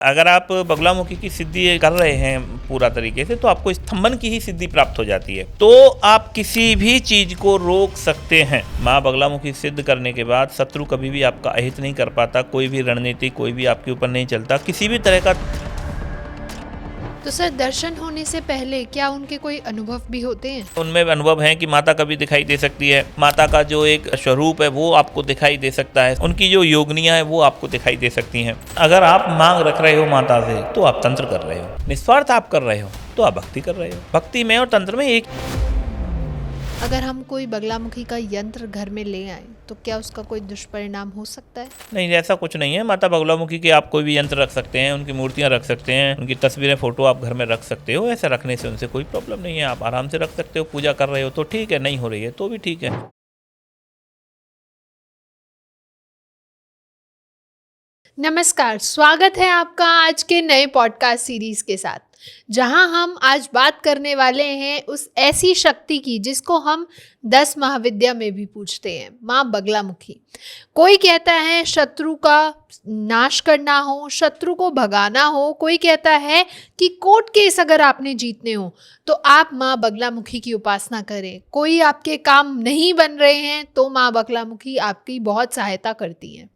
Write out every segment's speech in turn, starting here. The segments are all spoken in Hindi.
अगर आप बगलामुखी की सिद्धि कर रहे हैं पूरा तरीके से तो आपको स्तंभन की ही सिद्धि प्राप्त हो जाती है। तो आप किसी भी चीज को रोक सकते हैं। माँ बगलामुखी सिद्ध करने के बाद शत्रु कभी भी आपका अहित नहीं कर पाता, कोई भी रणनीति कोई भी आपके ऊपर नहीं चलता, किसी भी तरह का। तो सर, दर्शन होने से पहले क्या उनके कोई अनुभव भी होते हैं? उनमें अनुभव है कि माता कभी दिखाई दे सकती है, माता का जो एक स्वरूप है वो आपको दिखाई दे सकता है, उनकी जो योगनियां है वो आपको दिखाई दे सकती हैं। अगर आप मांग रख रहे हो माता से तो आप तंत्र कर रहे हो, निस्वार्थ आप कर रहे हो तो आप भक्ति कर रहे हो। भक्ति में और तंत्र में एक। अगर हम कोई बगलामुखी का यंत्र घर में ले आए तो क्या उसका कोई दुष्परिणाम हो सकता है? नहीं, ऐसा कुछ नहीं है। माता बगलामुखी के आप कोई भी यंत्र रख सकते हैं, उनकी मूर्तियां रख सकते हैं, उनकी तस्वीरें फोटो आप घर में रख सकते हो। ऐसा रखने से उनसे कोई प्रॉब्लम नहीं है, आप आराम से रख सकते हो। पूजा कर रहे हो तो ठीक है, नहीं हो रही है तो भी ठीक है। नमस्कार, स्वागत है आपका आज के नए पॉडकास्ट सीरीज के साथ, जहां हम आज बात करने वाले हैं उस ऐसी शक्ति की जिसको हम 10 महाविद्या में भी पूछते हैं, माँ बगलामुखी। कोई कहता है शत्रु का नाश करना हो, शत्रु को भगाना हो, कोई कहता है कि कोर्ट केस अगर आपने जीतने हो तो आप माँ बगलामुखी की उपासना करें। कोई आपके काम नहीं बन रहे हैं तो माँ बगलामुखी आपकी बहुत सहायता करती हैं।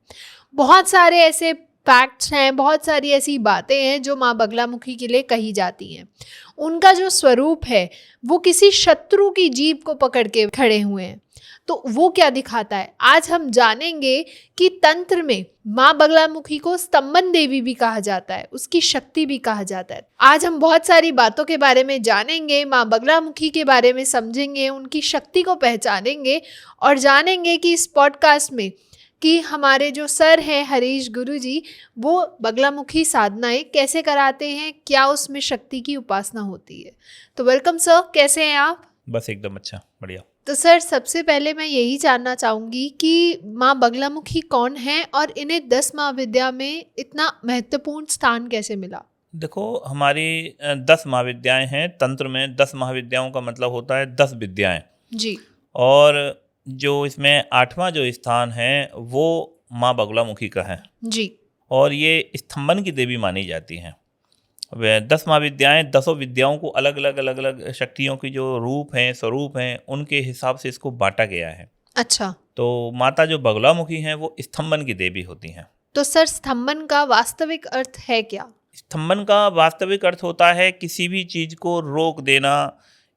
बहुत सारे ऐसे फैक्ट्स हैं, बहुत सारी ऐसी बातें हैं जो माँ बगलामुखी के लिए कही जाती हैं। उनका जो स्वरूप है वो किसी शत्रु की जीभ को पकड़ के खड़े हुए हैं। तो वो क्या दिखाता है, आज हम जानेंगे कि तंत्र में माँ बगलामुखी को स्तंभन देवी भी कहा जाता है, उसकी शक्ति भी कहा जाता है। आज हम बहुत सारी बातों के बारे में जानेंगे, माँ बगलामुखी के बारे में समझेंगे, उनकी शक्ति को पहचानेंगे और जानेंगे कि इस पॉडकास्ट में कि हमारे जो सर हैं हरीश गुरु जी, वो बगलामुखी साधनाएं कैसे कराते हैं, क्या उसमें शक्ति की उपासना होती है। तो वेलकम सर, कैसे हैं आप? बस एकदम अच्छा, बढ़िया। तो सर, सबसे पहले मैं यही जानना चाहूँगी कि माँ बगलामुखी कौन है और इन्हें 10 महाविद्या में इतना महत्वपूर्ण स्थान कैसे मिला? देखो, हमारी 10 महाविद्याएं हैं। तंत्र में 10 महाविद्याओं का मतलब होता है 10 विद्याएं। जी। और जो इसमें 8वां जो स्थान है वो माँ बगलामुखी का है जी। और ये स्तंभन की देवी मानी जाती हैं। वे 10 महाविद्याएं 10 विद्याओं को अलग अलग शक्तियों की जो रूप हैं, स्वरूप हैं, उनके हिसाब से इसको बांटा गया है। अच्छा। तो माता जो बगलामुखी हैं वो स्तंभन की देवी होती हैं। तो सर, स्तंभन का वास्तविक अर्थ है क्या? स्तंभन का वास्तविक अर्थ होता है किसी भी चीज़ को रोक देना,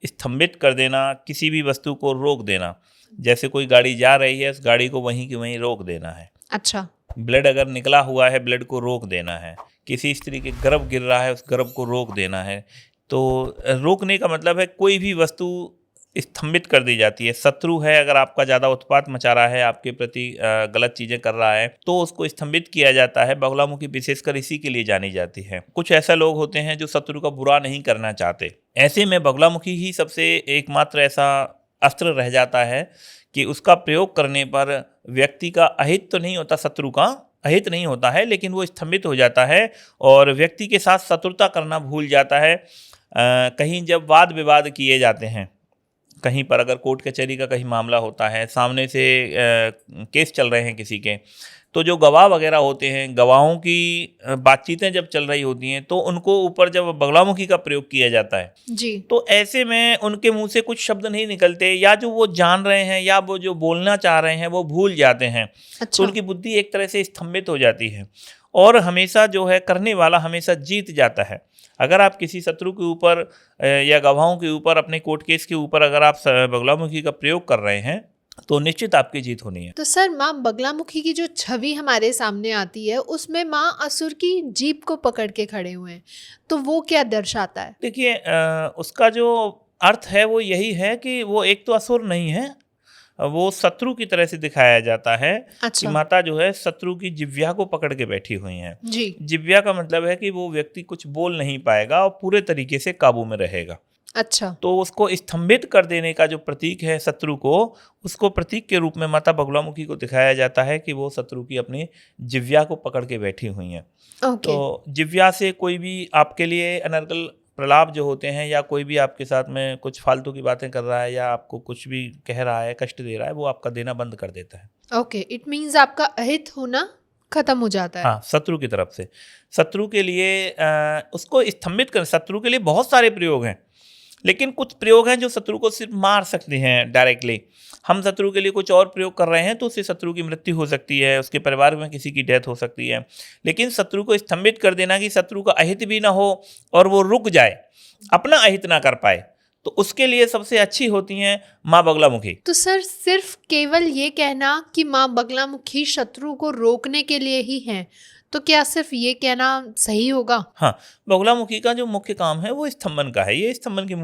स्तंभित कर देना, किसी भी वस्तु को रोक देना। जैसे कोई गाड़ी जा रही है, उस गाड़ी को वहीं की वहीं रोक देना है। अच्छा। ब्लड अगर निकला हुआ है, ब्लड को रोक देना है। किसी स्त्री के गर्भ गिर रहा है, उस गर्भ को रोक देना है। तो रोकने का मतलब है कोई भी वस्तु स्तंभित कर दी जाती है। शत्रु है, अगर आपका ज़्यादा उत्पात मचा रहा है, आपके प्रति गलत चीज़ें कर रहा है, तो उसको स्तंभित किया जाता है। बगलामुखी विशेषकर इसी के लिए जानी जाती है। कुछ ऐसे लोग होते हैं जो शत्रु का बुरा नहीं करना चाहते, ऐसे में बगलामुखी ही सबसे एकमात्र ऐसा अस्त्र रह जाता है कि उसका प्रयोग करने पर व्यक्ति का अहित तो नहीं होता, शत्रु का अहित नहीं होता है, लेकिन वो स्तंभित हो जाता है और व्यक्ति के साथ शत्रुता करना भूल जाता है। कहीं जब वाद विवाद किए जाते हैं, कहीं पर अगर कोर्ट कचहरी का कहीं मामला होता है, सामने से केस चल रहे हैं किसी के, तो जो गवाह वगैरह होते हैं, गवाहों की बातचीतें जब चल रही होती हैं तो उनको ऊपर जब बगलामुखी का प्रयोग किया जाता है जी। तो ऐसे में उनके मुंह से कुछ शब्द नहीं निकलते, या जो वो जान रहे हैं या वो जो बोलना चाह रहे हैं वो भूल जाते हैं। अच्छा। तो उनकी बुद्धि एक तरह से स्तंभित हो जाती है और हमेशा जो है करने वाला हमेशा जीत जाता है। अगर आप किसी शत्रु के ऊपर या गवाहों के ऊपर, अपने कोर्ट केस के ऊपर अगर आप बगलामुखी का प्रयोग कर रहे हैं तो निश्चित आपकी जीत होनी है। तो सर, माँ बगलामुखी की जो छवि हमारे सामने आती है उसमें माँ असुर की जीभ को पकड़ के खड़े हुए हैं, तो वो क्या दर्शाता है? देखिए, उसका जो अर्थ है वो यही है कि वो एक तो असुर नहीं है, वो शत्रु की तरह से दिखाया जाता है। अच्छा। कि माता जो है शत्रु की जिह्वा को पकड़ के बैठी हुई हैं। जी। जिह्वा का मतलब है कि वो व्यक्ति कुछ बोल नहीं पाएगा और पूरे तरीके से काबू में रहेगा। अच्छा। तो उसको स्तंभित कर देने का जो प्रतीक है शत्रु को, उसको प्रतीक के रूप में माता बगलामुखी को दिखाया जाता है कि वो शत्रु की अपनी जिह्वा को पकड़ के बैठी हुई हैं। ओके। तो जिह्वा से कोई भी आपके लिए अनर्गल प्रलाप जो होते हैं, या कोई भी आपके साथ में कुछ फालतू की बातें कर रहा है या आपको कुछ भी कह रहा है, कष्ट दे रहा है, वो आपका देना बंद कर देता है। ओके, इट मीन्स आपका अहित होना खत्म हो जाता है। हाँ, शत्रु की तरफ से। शत्रु के लिए उसको स्तंभित कर, शत्रु के लिए बहुत सारे प्रयोग हैं, लेकिन कुछ प्रयोग हैं जो शत्रु को सिर्फ मार सकते हैं डायरेक्टली। हम शत्रु के लिए कुछ और प्रयोग कर रहे हैं तो उससे शत्रु की मृत्यु हो सकती है, उसके परिवार में किसी की डेथ हो सकती है। लेकिन शत्रु को स्तंभित कर देना कि शत्रु का अहित भी ना हो और वो रुक जाए, अपना अहित ना कर पाए, तो उसके लिए सबसे अच्छी होती हैं माँ बगलामुखी। तो सर सिर्फ केवल ये कहना कि माँ बगलामुखी शत्रु को रोकने के लिए ही है, तो क्या सिर्फ ये कहना सही होगा? हाँ, बगलामुखी का जो मुख्य काम है वो स्तंभन का है। ये स्तंभन की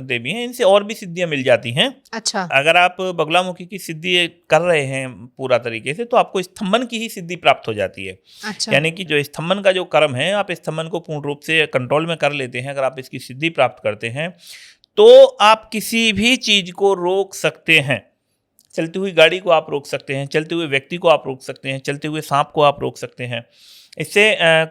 देवी हैं, इनसे और भी सिद्धियां मिल जाती हैं। अच्छा। अगर आप बगलामुखी की सिद्धि कर रहे हैं पूरा तरीके से, तो आपको स्तंभन की ही सिद्धि प्राप्त हो जाती है। अच्छा। यानी कि जो स्तंभन का जो कर्म है, आप स्तंभन को पूर्ण रूप से कंट्रोल में कर लेते हैं, अगर आप इसकी सिद्धि प्राप्त करते हैं तो आप किसी भी चीज को रोक सकते हैं। चलती हुई गाड़ी को आप रोक सकते हैं, चलते हुए व्यक्ति को आप रोक सकते हैं, चलते हुए सांप को आप रोक सकते हैं। इससे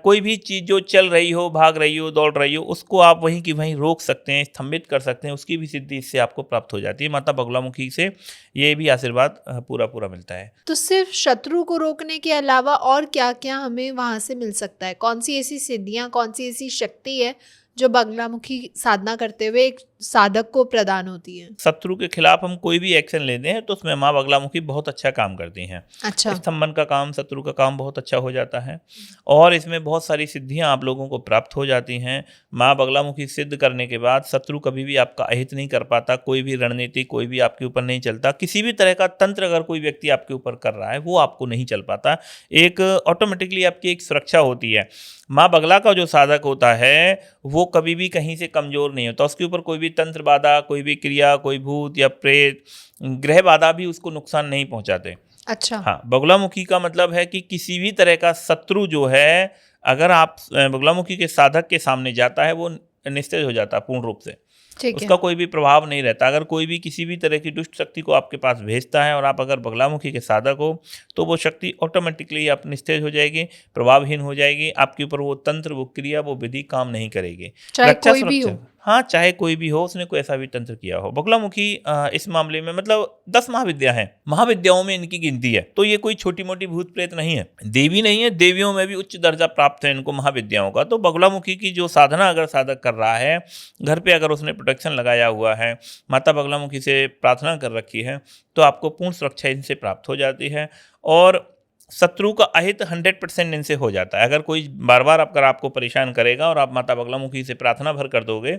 कोई भी चीज़ जो चल रही हो, भाग रही हो, दौड़ रही हो, उसको आप वहीं की वहीं रोक सकते हैं, स्तंभित कर सकते हैं। उसकी भी सिद्धि इससे आपको प्राप्त हो जाती है। माता बगलामुखी से ये भी आशीर्वाद पूरा पूरा मिलता है। तो सिर्फ शत्रु को रोकने के अलावा और क्या क्या हमें वहाँ से मिल सकता है? कौन सी ऐसी सिद्धियाँ, कौन सी ऐसी शक्ति है जो बगलामुखी साधना करते हुए एक साधक को प्रदान होती है? शत्रु के खिलाफ हम कोई भी एक्शन लेते हैं तो उसमें माँ बगलामुखी बहुत अच्छा काम करती हैं। अच्छा। स्तंभन का काम, शत्रु का काम बहुत अच्छा हो जाता है और इसमें बहुत सारी सिद्धियां आप लोगों को प्राप्त हो जाती हैं। माँ बगलामुखी सिद्ध करने के बाद शत्रु कभी भी आपका अहित नहीं कर पाता, कोई भी रणनीति, कोई भी आपके ऊपर नहीं चलता। किसी भी तरह का तंत्र अगर कोई व्यक्ति आपके ऊपर कर रहा है वो आपको नहीं चल पाता। एक ऑटोमेटिकली आपकी एक सुरक्षा होती है। माँ बगला का जो साधक होता है वो कभी भी कहीं से कमज़ोर नहीं होता। उसके ऊपर कोई भी तंत्र बाधा, कोई भी क्रिया, कोई भूत या प्रेत, ग्रह बाधा भी उसको नुकसान नहीं पहुंचाते। अच्छा। हाँ, बगलामुखी का मतलब है कि किसी भी तरह का शत्रु जो है, अगर आप बगलामुखी के साधक के सामने जाता है वो निस्तेज हो जाता है पूर्ण रूप से। ठीक है। उसका कोई भी प्रभाव नहीं रहता। अगर कोई भी किसी भी तरह की दुष्ट शक्ति को आपके पास भेजता है और आप अगर बगलामुखी के साधक हो तो वो शक्ति ऑटोमेटिकली आप निस्तेज हो जाएगी, प्रभावहीन हो जाएगी। आपके ऊपर वो तंत्र, वो क्रिया, वो विधि काम नहीं करेगी। चाहे रक्षा कोई भी सुरक्षा, हो। हाँ, चाहे कोई भी हो, उसने कोई ऐसा भी तंत्र किया हो। बगलामुखी इस मामले में मतलब 10 महाविद्या हैं, महाविद्याओं में इनकी गिनती है। तो ये कोई छोटी मोटी भूत प्रेत नहीं है, देवी नहीं है, देवियों में भी उच्च दर्जा प्राप्त है इनको महाविद्याओं का। तो बगलामुखी की जो साधना अगर साधक कर रहा है, घर पे अगर उसने प्रोटेक्शन लगाया हुआ है, माता बगलामुखी से प्रार्थना कर रखी है, तो आपको पूर्ण सुरक्षा इनसे प्राप्त हो जाती है और शत्रु का अहित 100% इनसे हो जाता है। अगर कोई बार बार अगर आपको परेशान करेगा और आप माता बगलामुखी से प्रार्थना भर कर दोगे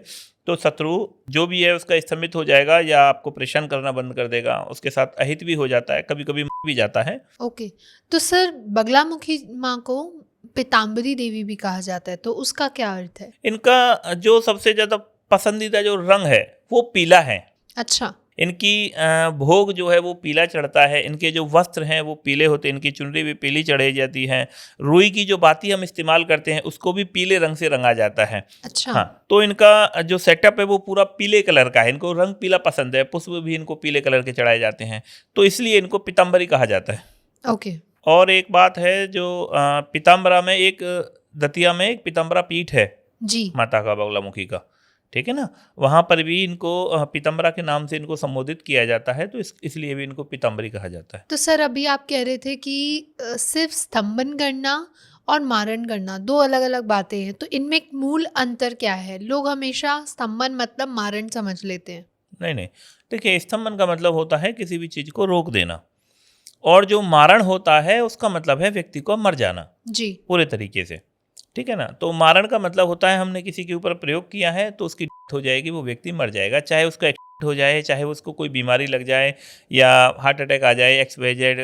तो शत्रु जो भी है उसका स्तंभित हो जाएगा या आपको परेशान करना बंद कर देगा। उसके साथ अहित भी हो जाता है, कभी कभी भी जाता है। ओके। तो सर बगलामुखी माँ को पीताम्बरी देवी भी कहा जाता है, तो उसका क्या अर्थ है? इनका जो सबसे ज़्यादा पसंदीदा जो रंग है वो पीला है। अच्छा। इनकी भोग जो है वो पीला चढ़ता है। इनके जो वस्त्र हैं वो पीले होते हैं, इनकी चुनरी भी पीली चढ़ाई जाती है। रुई की जो बाती हम इस्तेमाल करते हैं उसको भी पीले रंग से रंगा जाता है। अच्छा। हाँ, तो इनका जो सेटअप है वो पूरा पीले कलर का है। इनको रंग पीला पसंद है, पुष्प भी इनको पीले कलर के चढ़ाए जाते हैं, तो इसलिए इनको पीताम्बरी कहा जाता है। ओके। और एक बात है जो पीताम्बरा में एक दतिया में एक पीताम्बरा पीठ है जी। माता का बगलामुखी का, ठीक है ना, वहाँ पर भी इनको पीताम्बरा के नाम से इनको संबोधित किया जाता है, तो इसलिए भी इनको पीताम्बरी कहा जाता है। तो सर अभी आप कह रहे थे कि सिर्फ स्तंभन करना और मारण करना दो अलग अलग बातें हैं, तो इनमें एक मूल अंतर क्या है? लोग हमेशा स्तंभन मतलब मारण समझ लेते हैं। नहीं, देखिए, स्तंभन का मतलब होता है किसी भी चीज़ को रोक देना, और जो मारण होता है उसका मतलब है व्यक्ति को मर जाना जी। पूरे तरीके से, ठीक है ना। तो मारण का मतलब होता है हमने किसी के ऊपर प्रयोग किया है तो उसकी डेथ हो जाएगी, वो व्यक्ति मर जाएगा, चाहे उसका एक्सीडेंट हो जाए, चाहे उसको कोई बीमारी लग जाए या हार्ट अटैक आ जाए, XYZ।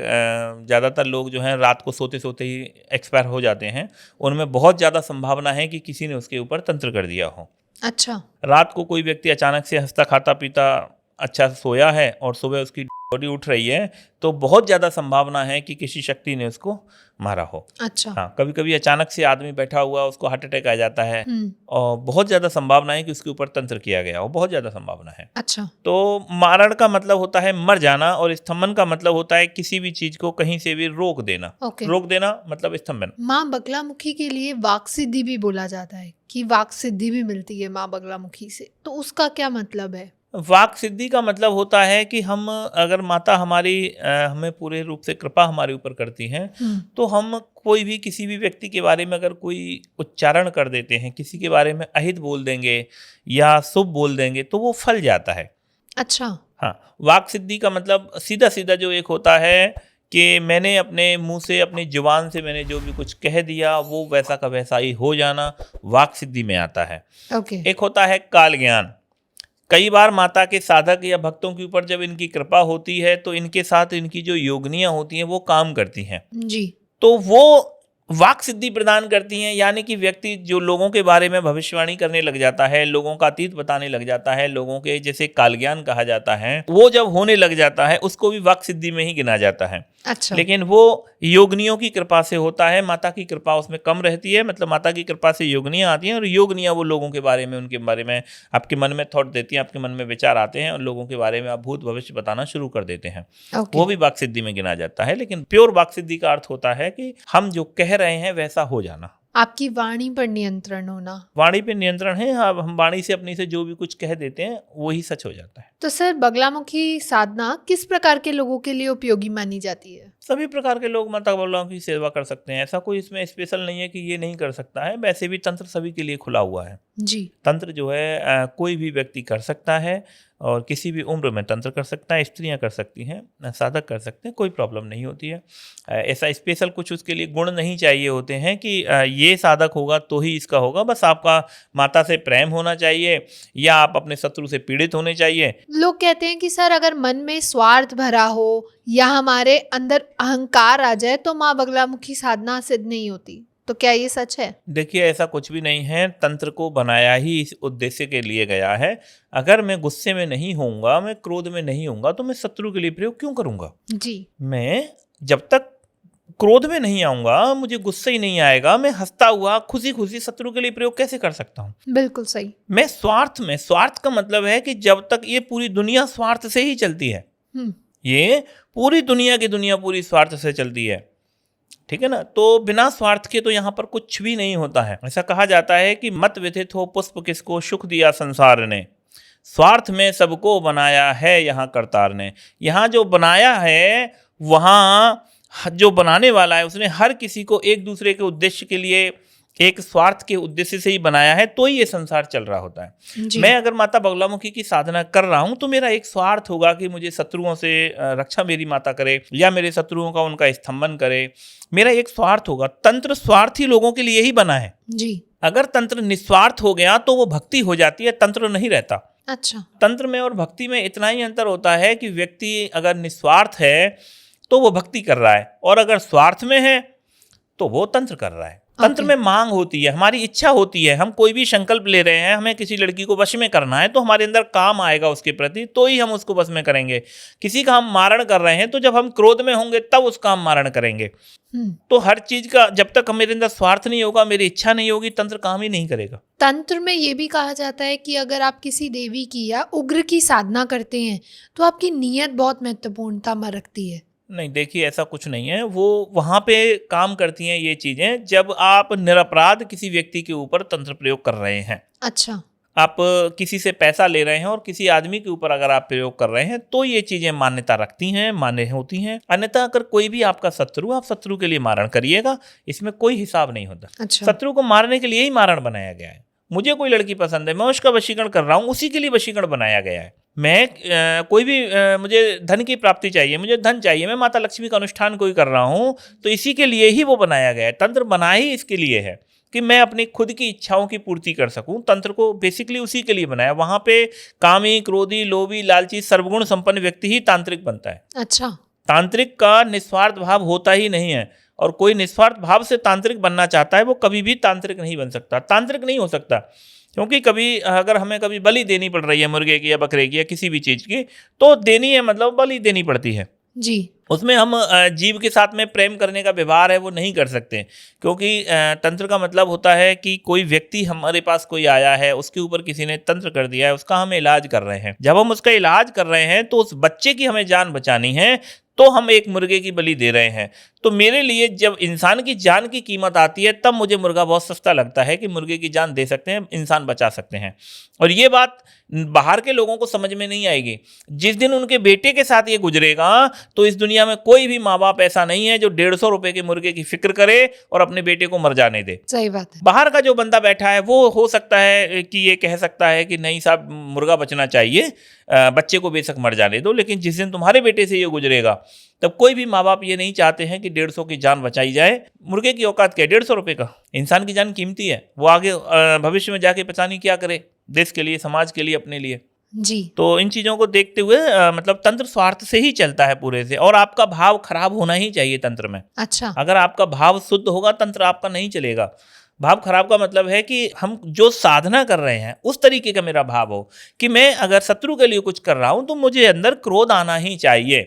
ज़्यादातर लोग जो हैं रात को सोते सोते ही एक्सपायर हो जाते हैं। उनमें बहुत ज़्यादा संभावना है कि किसी ने उसके ऊपर तंत्र कर दिया हो। अच्छा। रात को कोई व्यक्ति अचानक से हंसता खाता पीता अच्छा सोया है और सुबह उसकी बॉडी उठ रही है, तो बहुत ज़्यादा संभावना है कि किसी शक्ति ने उसको मारा हो। अच्छा। हाँ, कभी कभी अचानक से आदमी बैठा हुआ उसको हार्ट अटैक आ जाता है और बहुत ज़्यादा संभावना है कि उसके ऊपर तंत्र किया गया हो, बहुत ज़्यादा संभावना है। अच्छा। तो मारण का मतलब होता है मर जाना और स्तंभन का मतलब होता है किसी भी चीज़ को कहीं से भी रोक देना। ओके। रोक देना मतलब स्तंभन। माँ बगलामुखी के लिए वाक सिद्धि भी बोला जाता है कि वाक सिद्धि भी मिलती है माँ बगलामुखी से, तो उसका क्या मतलब है? वाक सिद्धि का मतलब होता है कि हम अगर माता हमारी हमें पूरे रूप से कृपा हमारे ऊपर करती हैं, तो हम कोई भी किसी भी व्यक्ति के बारे में अगर कोई उच्चारण कर देते हैं, किसी के बारे में अहित बोल देंगे या शुभ बोल देंगे, तो वो फल जाता है। अच्छा। हाँ, वाक सिद्धि का मतलब सीधा सीधा जो एक होता है कि मैंने अपने मुंह से, अपनी जुबान से मैंने जो भी कुछ कह दिया वो वैसा का वैसा ही हो जाना, वाक सिद्धि में आता है। ओके। एक होता है काल ज्ञान। कई बार माता के साधक या भक्तों के ऊपर जब इनकी कृपा होती है तो इनके साथ इनकी जो योगिनियां होती हैं वो काम करती हैं, जी। तो वो वाक सिद्धि प्रदान करती हैं। यानी कि व्यक्ति जो लोगों के बारे में भविष्यवाणी करने लग जाता है, लोगों का अतीत बताने लग जाता है, लोगों के जैसे कालज्ञान कहा जाता है, वो जब होने लग जाता है उसको भी वाक सिद्धि में ही गिना जाता है। अच्छा। लेकिन वो योगनियों की कृपा से होता है, माता की कृपा उसमें कम रहती है। मतलब माता की कृपा से योगनियां आती हैं और योगनियां वो लोगों के बारे में, उनके बारे में आपके मन में थॉट देती हैं, आपके मन में विचार आते हैं और लोगों के बारे में आप भूत भविष्य बताना शुरू कर देते हैं। ओके। वो भी वाक सिद्धि में गिना जाता है। लेकिन प्योर वाक सिद्धि का अर्थ होता है कि हम जो कह रहे हैं वैसा हो जाना, आपकी वाणी पर नियंत्रण होना। वाणी पे नियंत्रण है। अब हम वाणी से अपनी से जो भी कुछ कह देते हैं वही सच हो जाता है। तो सर, बगलामुखी साधना किस प्रकार के लोगों के लिए उपयोगी मानी जाती है? सभी प्रकार के लोग माता बगलामुखी की सेवा कर सकते हैं। ऐसा कोई इसमें स्पेशल नहीं है कि ये नहीं कर सकता है। वैसे भी तंत्र सभी के लिए खुला हुआ है। जी। तंत्र जो है कोई भी व्यक्ति कर सकता है और किसी भी उम्र में तंत्र कर सकता है। स्त्रियां कर सकती हैं, साधक कर सकते हैं, कोई प्रॉब्लम नहीं होती है। ऐसा स्पेशल कुछ उसके लिए गुण नहीं चाहिए होते हैं कि ये साधक होगा तो ही इसका होगा। बस आपका माता से प्रेम होना चाहिए या आप अपने शत्रु से पीड़ित होने चाहिए। लोग कहते हैं कि सर, अगर मन में स्वार्थ भरा हो या हमारे अंदर अहंकार आ जाए तो माँ बगलामुखी साधना सिद्ध नहीं होती, तो क्या ये सच है? देखिए, ऐसा कुछ भी नहीं है। तंत्र को बनाया ही इस उद्देश्य के लिए गया है। अगर मैं गुस्से में नहीं होऊंगा, मैं क्रोध में नहीं होऊंगा, तो मैं शत्रु के लिए प्रयोग क्यों करूंगा? जी। मैं जब तक क्रोध में नहीं आऊंगा, मुझे गुस्सा ही नहीं आएगा, मैं हंसता हुआ खुशी खुशी शत्रु के लिए प्रयोग कैसे कर सकता हूँ? बिल्कुल सही। मैं स्वार्थ का मतलब है कि जब तक ये पूरी दुनिया स्वार्थ से ही चलती है, ये पूरी दुनिया की दुनिया पूरी स्वार्थ से चलती है, ठीक है ना? तो बिना स्वार्थ के तो यहाँ पर कुछ भी नहीं होता है। ऐसा कहा जाता है कि मत व्यथित हो पुष्प किसको, सुख दिया संसार ने, स्वार्थ में सबको बनाया है यहाँ करतार ने। यहाँ जो बनाया है, वहाँ जो बनाने वाला है उसने हर किसी को एक दूसरे के उद्देश्य के लिए, एक स्वार्थ के उद्देश्य से ही बनाया है, तो ही ये संसार चल रहा होता है। मैं अगर माता बगलामुखी की साधना कर रहा हूं तो मेरा एक स्वार्थ होगा कि मुझे शत्रुओं से रक्षा मेरी माता करे या मेरे शत्रुओं का उनका स्तंभन करे। मेरा एक स्वार्थ होगा। तंत्र स्वार्थी लोगों के लिए ही बना है जी। अगर तंत्र निस्वार्थ हो गया तो वो भक्ति हो जाती है, तंत्र नहीं रहता। अच्छा। तंत्र में और भक्ति में इतना ही अंतर होता है कि व्यक्ति अगर निस्वार्थ है तो वो भक्ति कर रहा है, और अगर स्वार्थ में है तो वो तंत्र कर रहा है। तंत्र में मांग होती है, हमारी इच्छा होती है। हम कोई भी संकल्प ले रहे हैं, हमें किसी लड़की को वश में करना है, तो हमारे अंदर काम आएगा उसके प्रति, तो ही हम उसको वश में करेंगे। किसी का हम मारण कर रहे हैं तो जब हम क्रोध में होंगे तब उसका हम मारण करेंगे। तो हर चीज का जब तक मेरे अंदर स्वार्थ नहीं होगा, मेरी इच्छा नहीं होगी, तंत्र काम ही नहीं करेगा। तंत्र में ये भी कहा जाता है कि अगर आप किसी देवी की या उग्र की साधना करते हैं तो आपकी नीयत बहुत महत्वपूर्णता में रखती है। नहीं, देखिए, ऐसा कुछ नहीं है। वो वहाँ पे काम करती हैं ये चीज़ें जब आप निरपराध किसी व्यक्ति के ऊपर तंत्र प्रयोग कर रहे हैं। अच्छा। आप किसी से पैसा ले रहे हैं और किसी आदमी के ऊपर अगर आप प्रयोग कर रहे हैं तो ये चीज़ें मान्यता रखती हैं, मान्य होती हैं। अन्यथा अगर कोई भी आपका शत्रु, आप शत्रु के लिए मारण करिएगा, इसमें कोई हिसाब नहीं होता। अच्छा। शत्रु को मारने के लिए ही मारण बनाया गया है। मुझे कोई लड़की पसंद है, मैं उसका वशीकरण कर रहा हूँ, उसी के लिए वशीकरण बनाया गया है। मैं कोई भी मुझे धन की प्राप्ति चाहिए, मुझे धन चाहिए, मैं माता लक्ष्मी का अनुष्ठान कोई कर रहा हूँ, तो इसी के लिए ही वो बनाया गया है। तंत्र बना ही इसके लिए है कि मैं अपनी खुद की इच्छाओं की पूर्ति कर सकूं। तंत्र को बेसिकली उसी के लिए बनाया। वहाँ पे कामी, क्रोधी, लोभी, लालची, सर्वगुण संपन्न व्यक्ति ही तांत्रिक बनता है। अच्छा। तांत्रिक का निस्वार्थ भाव होता ही नहीं है, और कोई निस्वार्थ भाव से तांत्रिक बनना चाहता है वो कभी भी तांत्रिक नहीं बन सकता, तांत्रिक नहीं हो सकता। क्योंकि कभी अगर हमें कभी बलि देनी पड़ रही है मुर्गे की या बकरे की या किसी भी चीज़ की, तो देनी है, मतलब बलि देनी पड़ती है जी। उसमें हम जीव के साथ में प्रेम करने का व्यवहार है वो नहीं कर सकते, क्योंकि तंत्र का मतलब होता है कि कोई व्यक्ति हमारे पास कोई आया है, उसके ऊपर किसी ने तंत्र कर दिया है, उसका हम इलाज कर रहे हैं। जब हम उसका इलाज कर रहे हैं तो उस बच्चे की हमें जान बचानी है, तो हम एक मुर्गे की बलि दे रहे हैं। तो मेरे लिए जब इंसान की जान की कीमत आती है तब मुझे मुर्गा बहुत सस्ता लगता है कि मुर्गे की जान दे सकते हैं, इंसान बचा सकते हैं। और ये बात बाहर के लोगों को समझ में नहीं आएगी। जिस दिन उनके बेटे के साथ ये गुजरेगा तो इस दुनिया में कोई भी माँ बाप ऐसा नहीं है जो 150 रुपए के मुर्गे की फिक्र करे और अपने बेटे को मर जाने दे। सही बात है। बाहर का जो बंदा बैठा है वो हो सकता है कि ये कह सकता है कि नहीं साहब, मुर्गा बचना चाहिए, बच्चे को बेशक मर जाने दो। लेकिन जिस दिन तुम्हारे बेटे से ये गुजरेगा तब कोई भी माँ बाप ये नहीं चाहते हैं कि 150 की जान बचाई जाए। मुर्गे की औकात क्या है? 150 रुपए का। इंसान की जान कीमती है, वो आगे भविष्य में जाके पता नहीं क्या करे, देश के लिए, समाज के लिए, अपने लिए जी। तो इन चीज़ों को देखते हुए मतलब तंत्र स्वार्थ से ही चलता है पूरे से। और आपका भाव खराब होना ही चाहिए तंत्र में। अच्छा। अगर आपका भाव शुद्ध होगा तंत्र आपका नहीं चलेगा। भाव खराब का मतलब है कि हम जो साधना कर रहे हैं उस तरीके का मेरा भाव हो कि मैं अगर शत्रु के लिए कुछ कर रहा हूं तो मुझे अंदर क्रोध आना ही चाहिए,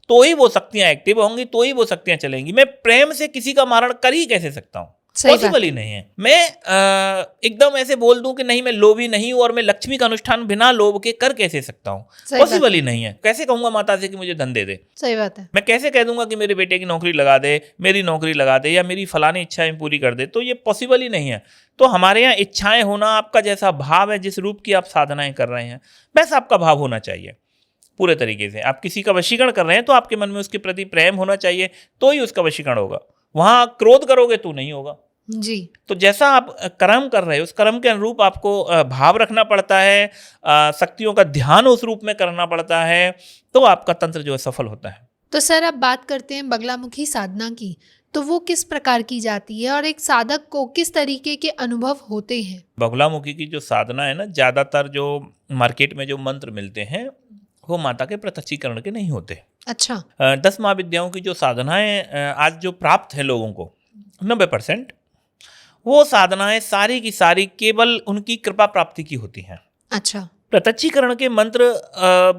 तो ही वो शक्तियां एक्टिव होंगी, तो ही वो शक्तियां चलेंगी। मैं प्रेम से किसी का मारण कर ही कैसे सकता हूं? पॉसिबल ही नहीं है। मैं एकदम ऐसे बोल दूं कि नहीं मैं लोभी नहीं हूं और मैं लक्ष्मी का अनुष्ठान बिना लोभ के कर कैसे सकता हूं? पॉसिबल ही नहीं है। कैसे कहूंगा माता से कि मुझे धन दे दे? सही बात है। मैं कैसे कह दूंगा कि मेरे बेटे की नौकरी लगा दे, मेरी नौकरी लगा दे, या मेरी फलानी इच्छाएं पूरी कर दे? तो ये पॉसिबल ही नहीं है। तो हमारे यहाँ इच्छाएं होना, आपका जैसा भाव है, जिस रूप की आप साधनाएं कर रहे हैं वैसा आपका भाव होना चाहिए पूरे तरीके से। आप किसी का वशीकरण कर रहे हैं तो आपके मन में उसके प्रति प्रेम होना चाहिए, तो ही उसका वशीकरण होगा। वहां क्रोध करोगे तो नहीं होगा जी। तो जैसा आप कर्म कर रहे हो उस कर्म के अनुरूप आपको भाव रखना पड़ता है, शक्तियों का ध्यान उस रूप में करना पड़ता है, तो आपका तंत्र जो है सफल होता है। तो सर अब बात करते हैं बगलामुखी साधना की, तो वो किस प्रकार की जाती है और एक साधक को किस तरीके के अनुभव होते हैं? बगलामुखी की जो साधना है ना, ज्यादातर जो मार्केट में जो मंत्र मिलते हैं वो माता के प्रत्यक्षीकरण के नहीं होते। अच्छा। 10 महाविद्याओं की जो साधनाएं आज जो प्राप्त है लोगों को 90%, वो साधनाएं सारी की सारी केवल उनकी कृपा प्राप्ति की होती हैं। अच्छा। प्रत्यक्षीकरण के मंत्र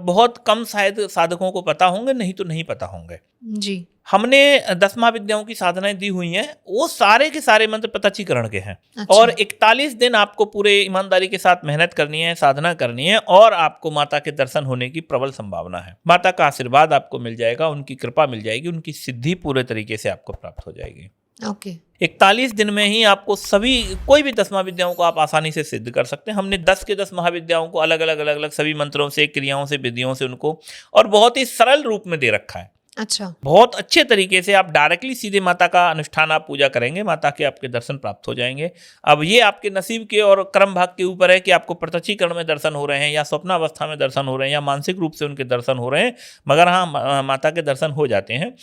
बहुत कम शायद साधकों को पता होंगे, नहीं तो नहीं पता होंगे। जी। हमने 10 महाविद्याओं की साधनाएं दी हुई हैं, वो सारे के सारे मंत्र प्रत्यक्षीकरण के हैं। अच्छा। और 41 दिन आपको पूरे ईमानदारी के साथ मेहनत करनी है, साधना करनी है, और आपको माता के दर्शन होने की प्रबल संभावना है। माता का आशीर्वाद आपको मिल जाएगा, उनकी कृपा मिल जाएगी, उनकी सिद्धि पूरे तरीके से आपको प्राप्त हो जाएगी। ओके। 41 दिन में ही आपको सभी कोई भी 10 महाविद्याओं को आप आसानी से सिद्ध कर सकते हैं। हमने 10 के 10 महाविद्याओं को अलग अलग सभी मंत्रों से, क्रियाओं से, विधियों से उनको, और बहुत ही सरल रूप में दे रखा है। अच्छा। बहुत अच्छे तरीके से आप डायरेक्टली सीधे माता का अनुष्ठान आप पूजा करेंगे, माता के आपके दर्शन प्राप्त हो जाएंगे। अब ये आपके नसीब के और कर्म भाग के ऊपर है कि आपको प्रत्यक्षीकरण में दर्शन हो रहे हैं, या स्वप्नावस्था में दर्शन हो रहे हैं, या मानसिक रूप से उनके दर्शन हो रहे हैं, मगर हाँ माता के दर्शन हो जाते हैं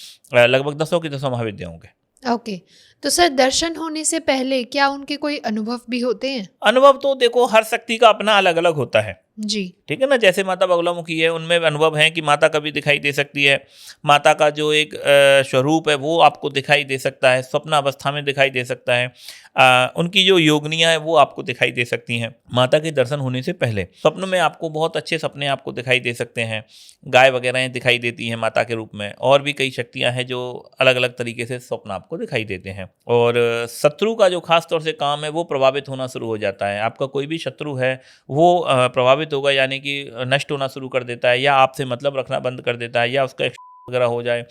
लगभग 10 के 10 महाविद्याओं के। ओके। तो सर दर्शन होने से पहले क्या उनके कोई अनुभव भी होते हैं? अनुभव तो देखो हर शक्ति का अपना अलग अलग होता है। जी। ठीक है ना। जैसे माता बगलामुखी है, उनमें अनुभव है कि माता कभी दिखाई दे सकती है, माता का जो एक स्वरूप है वो आपको दिखाई दे सकता है, स्वप्न अवस्था में दिखाई दे सकता है। उनकी जो योगनियाँ है वो आपको दिखाई दे सकती हैं माता के दर्शन होने से पहले। स्वप्न में आपको बहुत अच्छे सपने आपको दिखाई दे सकते हैं, गाय वगैरह दिखाई देती हैं माता के रूप में, और भी कई शक्तियाँ हैं जो अलग अलग तरीके से स्वप्न आपको दिखाई देते हैं। और शत्रु का जो खास तौर से काम है वो प्रभावित होना शुरू हो जाता है। आपका कोई भी शत्रु है वो प्रभावित होगा, यानी कि नष्ट होना शुरू कर देता है, या आपसे मतलब रखना बंद कर देता है, या उसका वगैरह हो जाए,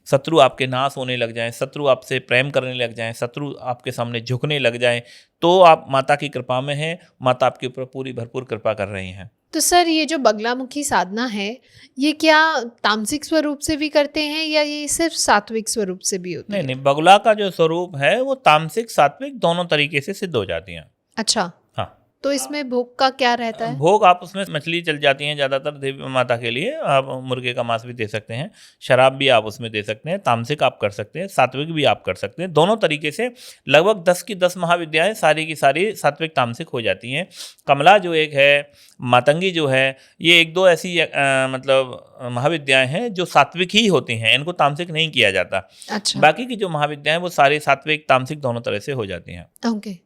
शत्रु आपके नाश होने लग जाएं, शत्रु आपसे प्रेम करने लग जाएं, शत्रु आपके सामने झुकने लग जाएं, तो आप माता की कृपा में हैं, माता आपके ऊपर पूरी भरपूर कृपा कर रही हैं। तो सर ये जो बगलामुखी साधना है ये क्या तामसिक स्वरूप से भी करते हैं या ये सिर्फ सात्विक स्वरूप से भी होती है? नहीं, बगुला का जो स्वरूप है वो तामसिक सात्विक दोनों तरीके से सिद्ध हो जाती हैं। अच्छा। हाँ। तो इसमें भोग का क्या रहता है? भोग आप उसमें मछली चल जाती हैं ज़्यादातर देवी माता के लिए, आप मुर्गे का मांस भी दे सकते हैं, शराब भी आप उसमें दे सकते हैं, तामसिक आप कर सकते हैं, सात्विक भी आप कर सकते हैं। दोनों तरीके से लगभग 10 की 10 महाविद्याएं सारी की सारी सात्विक तामसिक हो जाती हैं। कमला जो एक है, मातंगी जो है, ये 1-2 ऐसी मतलब महाविद्याएं हैं जो सात्विक ही होती हैं, इनको तामसिक नहीं किया जाता। अच्छा। बाकी की जो महाविद्याएं वो सारी सात्विक तामसिक दोनों तरह से हो जाती हैं। ओके।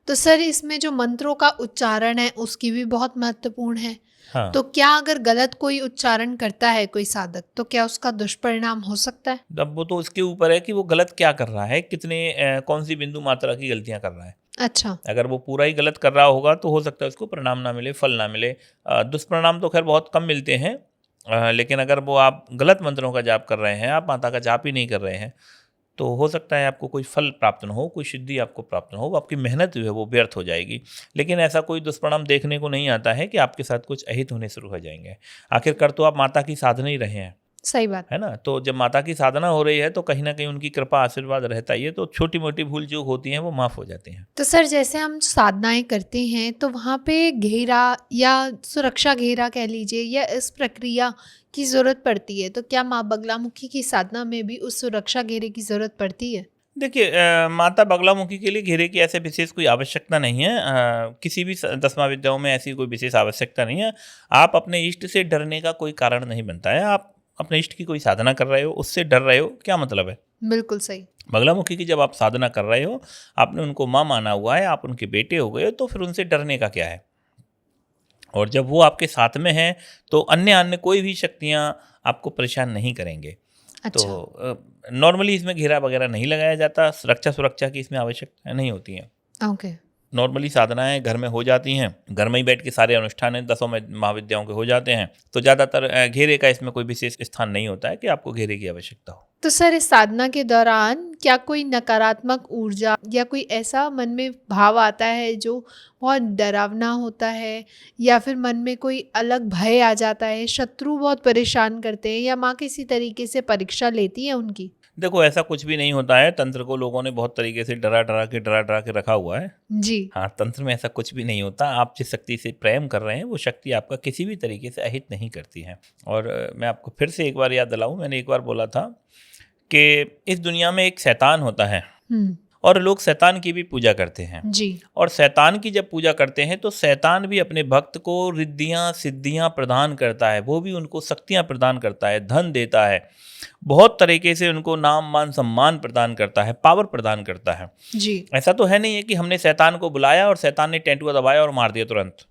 तो सर इसमें जो मंत्रों का उच्चारण है उसकी भी बहुत महत्वपूर्ण है। हाँ। तो क्या अगर गलत कोई उच्चारण करता है कोई साधक तो क्या उसका दुष्परिणाम हो सकता है? अब वो तो उसके ऊपर है कि वो गलत क्या कर रहा है, कितने कौन सी बिंदु मात्रा की गलतियां कर रहा है। अच्छा। अगर वो पूरा ही गलत कर रहा होगा तो हो सकता है उसको परिणाम ना मिले, फल ना मिले। दुष्परिणाम तो खैर बहुत कम मिलते हैं, लेकिन अगर वो आप गलत मंत्रों का जाप कर रहे हैं, आप माता का जाप ही नहीं कर रहे हैं, तो हो सकता है आपको कोई फल प्राप्त न हो, कोई सिद्धि आपको प्राप्त न हो, आपकी मेहनत जो है वो व्यर्थ हो जाएगी। लेकिन ऐसा कोई दुष्परिणाम देखने को नहीं आता है कि आपके साथ कुछ अहित होने शुरू हो जाएंगे। आखिरकार तो आप माता की साधना ही रहे हैं, सही बात। है ना। तो जब माता की साधना हो रही है तो कहीं ना कहीं उनकी कृपा आशीर्वाद रहता ही है, तो छोटी मोटी भूल जो होती हैं वो माफ़ हो जाती हैं। तो सर जैसे हम साधनाएं करते हैं तो वहाँ पे घेरा या सुरक्षा घेरा कह लीजिए या इस प्रक्रिया की ज़रूरत पड़ती है, तो क्या माँ बगलामुखी की साधना में भी उस सुरक्षा घेरे की ज़रूरत पड़ती है? देखिए, माता बगलामुखी के लिए घेरे की ऐसे विशेष कोई आवश्यकता नहीं है। किसी भी 10 महाविद्याओं में ऐसी कोई विशेष आवश्यकता नहीं है। आप अपने इष्ट से डरने का कोई कारण नहीं बनता है। आप अपने इष्ट की कोई साधना कर रहे हो, उससे डर रहे हो, क्या मतलब है? बिल्कुल सही। बगलामुखी की जब आप साधना कर रहे हो, आपने उनको माँ माना हुआ है, आप उनके बेटे हो गए हो, तो फिर उनसे डरने का क्या है? और जब वो आपके साथ में हैं तो अन्य अन्य कोई भी शक्तियाँ आपको परेशान नहीं करेंगे। अच्छा। तो नॉर्मली इसमें घेरा वगैरह नहीं लगाया जाता, सुरक्षा की इसमें आवश्यकता नहीं होती है। ओके। नॉर्मली साधनाएं घर में हो जाती हैं, घर में ही बैठ के सारे अनुष्ठान हैं 10 महाविद्याओं के हो जाते हैं, तो ज़्यादातर घेरे का इसमें कोई विशेष स्थान नहीं होता है कि आपको घेरे की आवश्यकता हो। तो सर इस साधना के दौरान क्या कोई नकारात्मक ऊर्जा या कोई ऐसा मन में भाव आता है जो बहुत डरावना होता है, या फिर मन में कोई अलग भय आ जाता है, शत्रु बहुत परेशान करते हैं या माँ किसी तरीके से परीक्षा लेती है उनकी? देखो, ऐसा कुछ भी नहीं होता है। तंत्र को लोगों ने बहुत तरीके से डरा डरा के रखा हुआ है। जी। हाँ, तंत्र में ऐसा कुछ भी नहीं होता। आप जिस शक्ति से प्रेम कर रहे हैं वो शक्ति आपका किसी भी तरीके से अहित नहीं करती है। और मैं आपको फिर से एक बार याद दिलाऊं, मैंने एक बार बोला था कि इस दुनिया में एक शैतान होता है और लोग शैतान की भी पूजा करते हैं। जी। और शैतान की जब पूजा करते हैं तो शैतान भी अपने भक्त को रिद्धियाँ सिद्धियाँ प्रदान करता है, वो भी उनको शक्तियाँ प्रदान करता है, धन देता है, बहुत तरीके से उनको नाम मान सम्मान प्रदान करता है, पावर प्रदान करता है। जी। ऐसा तो है नहीं है कि हमने शैतान को बुलाया और शैतान ने टेंटुआ दबाया और मार दिया तुरंत।